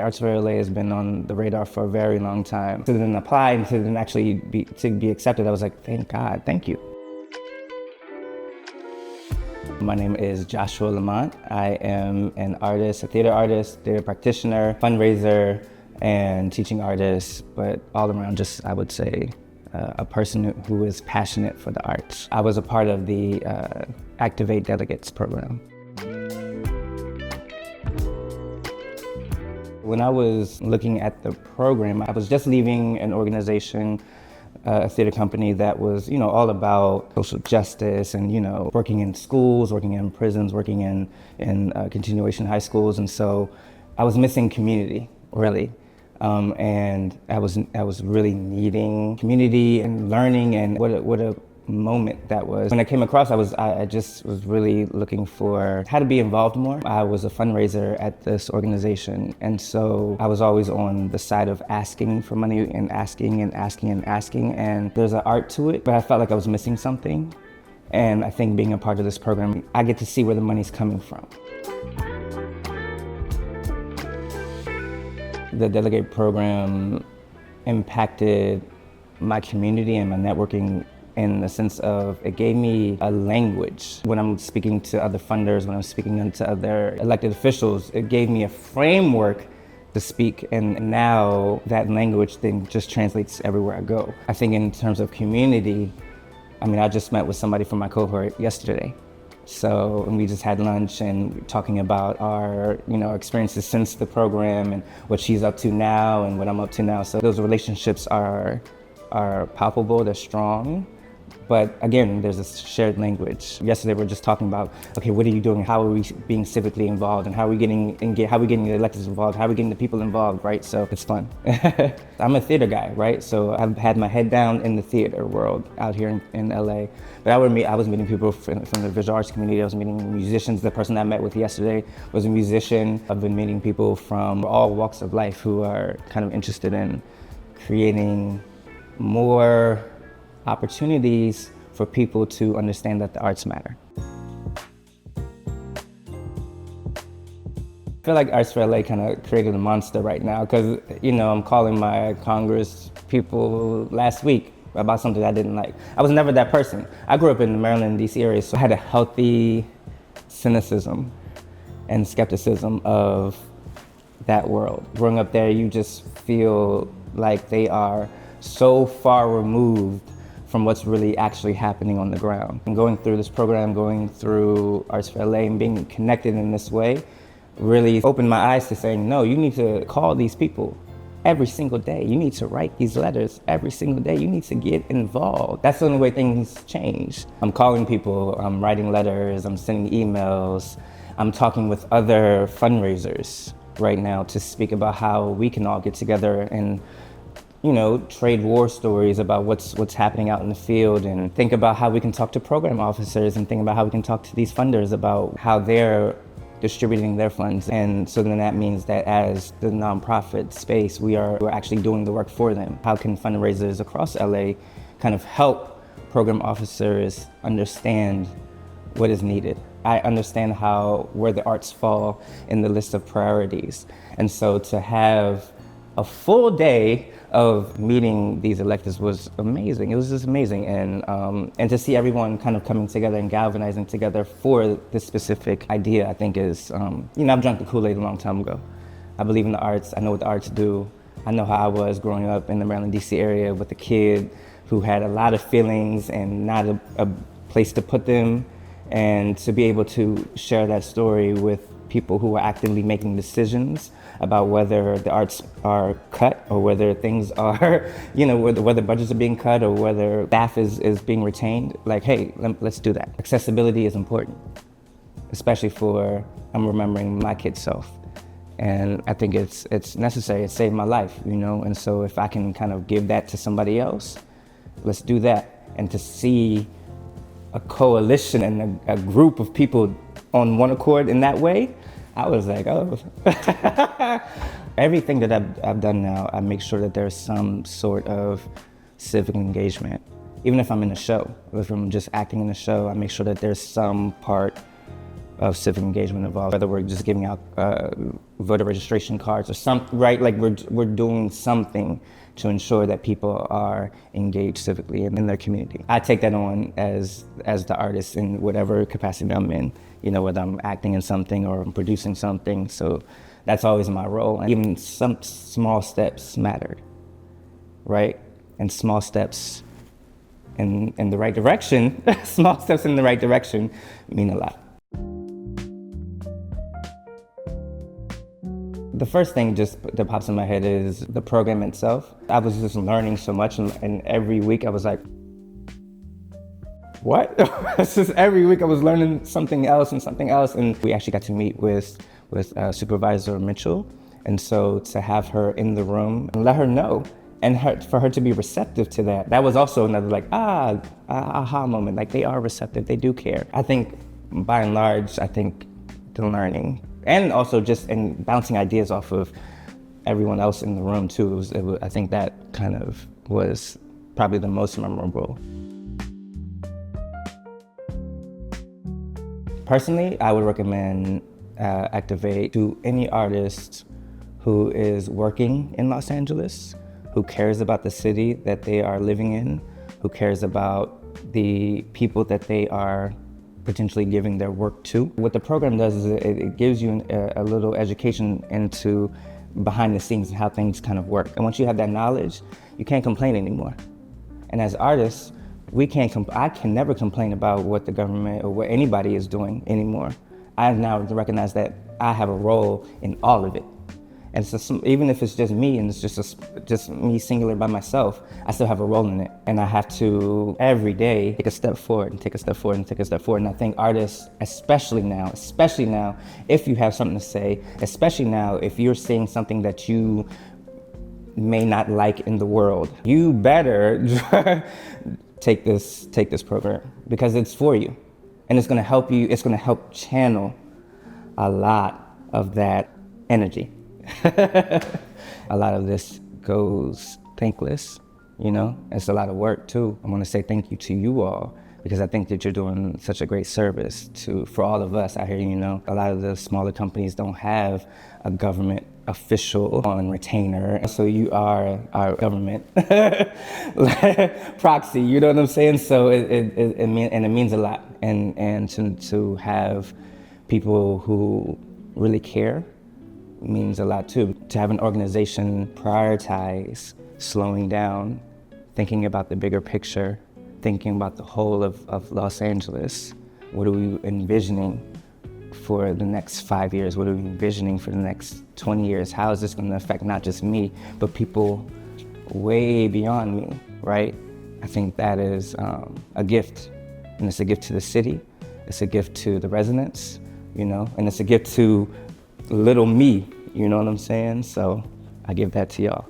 Arts for LA has been on the radar for a very long time. To then apply and to then actually be accepted, I was like, thank God, thank you. My name is Joshua Lamont. I am an artist, a theater practitioner, fundraiser, and teaching artist, but all around just, I would say, a person who is passionate for the arts. I was a part of the ACTIVATE Delegates program. When I was looking at the program, I was just leaving an organization, a theater company that was, all about social justice and, working in schools, working in prisons, working in continuation high schools. And so I was missing community, really. And I was really needing community and learning, and what a moment that was. When I came across, I just was really looking for how to be involved more. I was a fundraiser at this organization, and so I was always on the side of asking for money and asking, and there's an art to it, but I felt like I was missing something. And I think being a part of this program, I get to see where the money's coming from. The Delegate program impacted my community and my networking in the sense of it gave me a language. When I'm speaking to other funders, when I'm speaking to other elected officials, it gave me a framework to speak, and now that language then just translates everywhere I go. I think in terms of community, I just met with somebody from my cohort yesterday. And we just had lunch and talking about our, experiences since the program and what she's up to now and what I'm up to now. So those relationships are palpable, they're strong. But again, there's a shared language. Yesterday we were just talking about, okay, what are you doing? How are we being civically involved? And how are we getting the electeds involved? How are we getting the people involved, right? So it's fun. I'm a theater guy, right? So I've had my head down in the theater world out here in LA. But I was meeting people from the visual arts community. I was meeting musicians. The person I met with yesterday was a musician. I've been meeting people from all walks of life who are kind of interested in creating more opportunities for people to understand that the arts matter. I feel like Arts for LA kind of created a monster right now because, I'm calling my Congress people last week about something I didn't like. I was never that person. I grew up in the Maryland, D.C. area, so I had a healthy cynicism and skepticism of that world. Growing up there, you just feel like they are so far removed from what's really actually happening on the ground. And going through this program, going through Arts for LA and being connected in this way really opened my eyes to saying, no, you need to call these people every single day. You need to write these letters every single day. You need to get involved. That's the only way things change. I'm calling people, I'm writing letters, I'm sending emails, I'm talking with other fundraisers right now to speak about how we can all get together and trade war stories about what's happening out in the field, and think about how we can talk to program officers and think about how we can talk to these funders about how they're distributing their funds. And so then that means that as the nonprofit space, we're actually doing the work for them. How can fundraisers across LA kind of help program officers understand what is needed? I understand where the arts fall in the list of priorities. And so to have a full day of meeting these electeds was amazing. It was just amazing. And to see everyone kind of coming together and galvanizing together for this specific idea, I think is, I've drunk the Kool-Aid a long time ago. I believe in the arts. I know what the arts do. I know how I was growing up in the Maryland, D.C. area with a kid who had a lot of feelings and not a place to put them. And to be able to share that story with people who are actively making decisions about whether the arts are cut or whether things are, whether budgets are being cut or whether staff is being retained. Like, hey, let's do that. Accessibility is important, especially I'm remembering my kid's self. And I think it's necessary. It saved my life, And so if I can kind of give that to somebody else, let's do that. And to see a coalition and a group of people on one accord in that way, I was like, oh. Everything that I've done now, I make sure that there's some sort of civic engagement. Even if I'm in a show, if I'm just acting in a show, I make sure that there's some part of civic engagement involved, whether we're just giving out voter registration cards or something, right? Like we're doing something to ensure that people are engaged civically in their community. I take that on as the artist in whatever capacity I'm in, you know, whether I'm acting in something or I'm producing something. So that's always my role. And even some small steps mattered, right? And small steps in the right direction, small steps in the right direction mean a lot. The first thing just that pops in my head is the program itself. I was just learning so much, and every week I was like, what? It's just every week I was learning something else and something else. And we actually got to meet with Supervisor Mitchell. And so to have her in the room and let her know, and for her to be receptive to that, that was also another like, aha moment. Like, they are receptive, they do care. I think by and large, I think the learning, and also just in bouncing ideas off of everyone else in the room too. I think that kind of was probably the most memorable. Personally, I would recommend Activate to any artist who is working in Los Angeles, who cares about the city that they are living in, who cares about the people that they are potentially giving their work to. What the program does is it gives you a little education into behind the scenes and how things kind of work. And once you have that knowledge, you can't complain anymore. And as artists, I can never complain about what the government or what anybody is doing anymore. I now recognize that I have a role in all of it. And so even if it's just me and it's just me singular by myself, I still have a role in it. And I have to every day take a step forward and take a step forward and take a step forward. And I think artists, especially now, if you have something to say, especially now, if you're seeing something that you may not like in the world, you better take this program, because it's for you. And it's gonna help you, it's gonna help channel a lot of that energy. A lot of this goes thankless, you know? It's a lot of work too. I wanna say thank you to you all, because I think that you're doing such a great service for all of us out here, you know? A lot of the smaller companies don't have a government official on retainer, so you are our government proxy, you know what I'm saying? So it means a lot, and to have people who really care means a lot too. To have an organization prioritize slowing down, thinking about the bigger picture, thinking about the whole of Los Angeles. What are we envisioning for the next 5 years? What are we envisioning for the next 20 years? How is this going to affect not just me, but people way beyond me, right? I think that is a gift. And it's a gift to the city. It's a gift to the residents, you know, and it's a gift to little me, you know what I'm saying? So I give that to y'all.